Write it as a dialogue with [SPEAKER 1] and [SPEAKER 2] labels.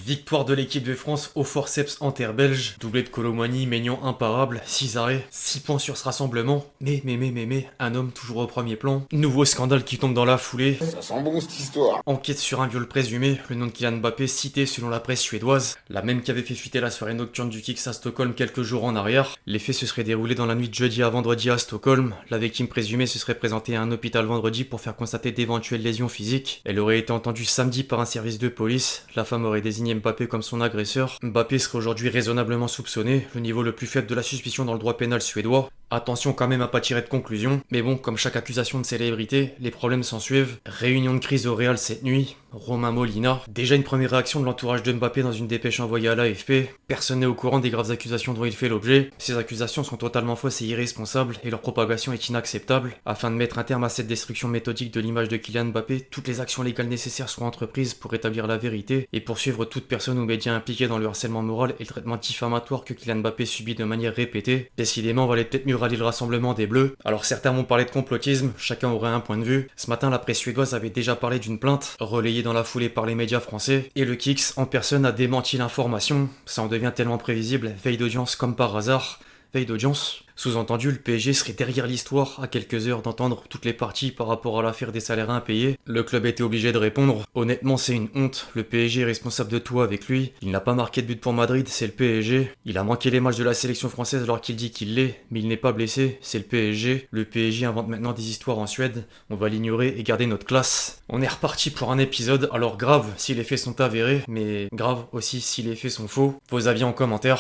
[SPEAKER 1] Victoire de l'équipe de France au forceps inter-belge, doublé de Kolo Muani, Maignan imparable, 6 arrêts, 6 points sur ce rassemblement. Mais, un homme toujours au premier plan. Nouveau scandale qui tombe dans la foulée.
[SPEAKER 2] Ça sent bon cette histoire.
[SPEAKER 1] Enquête sur un viol présumé, le nom de Kylian Mbappé cité selon la presse suédoise, la même qui avait fait fuiter la soirée nocturne du Kicks à Stockholm quelques jours en arrière. Les faits se seraient déroulés dans la nuit de jeudi à vendredi à Stockholm. La victime présumée se serait présentée à un hôpital vendredi pour faire constater d'éventuelles lésions physiques. Elle aurait été entendue samedi par un service de police. La femme aurait désigné Mbappé comme son agresseur. Mbappé serait aujourd'hui raisonnablement soupçonné, le niveau le plus faible de la suspicion dans le droit pénal suédois. Attention quand même à pas tirer de conclusion, mais bon, comme chaque accusation de célébrité, les problèmes s'ensuivent. Réunion de crise au Real cette nuit, Romain Molina. Déjà une première réaction de l'entourage de Mbappé dans une dépêche envoyée à l'AFP. Personne n'est au courant des graves accusations dont il fait l'objet. Ces accusations sont totalement fausses et irresponsables, et leur propagation est inacceptable. Afin de mettre un terme à cette destruction méthodique de l'image de Kylian Mbappé, toutes les actions légales nécessaires seront entreprises pour établir la vérité et poursuivre toute personne ou média impliquée dans le harcèlement moral et le traitement diffamatoire que Kylian Mbappé subit de manière répétée. Décidément, on va peut-être mieux rallier le rassemblement des Bleus. Alors certains vont parler de complotisme, chacun aurait un point de vue. Ce matin, la presse suédoise avait déjà parlé d'une plainte, relayée dans la foulée par les médias français, et le Kicks en personne a démenti l'information. Ça en devient tellement prévisible, veille d'audience comme par hasard. Veille d'audience. Sous-entendu, le PSG serait derrière l'histoire, à quelques heures d'entendre toutes les parties par rapport à l'affaire des salaires impayés. Le club était obligé de répondre. Honnêtement, c'est une honte. Le PSG est responsable de tout avec lui. Il n'a pas marqué de but pour Madrid, c'est le PSG. Il a manqué les matchs de la sélection française alors qu'il dit qu'il l'est, mais il n'est pas blessé, c'est le PSG. Le PSG invente maintenant des histoires en Suède. On va l'ignorer et garder notre classe. On est reparti pour un épisode, alors grave si les faits sont avérés, mais grave aussi si les faits sont faux. Vos avis en commentaire.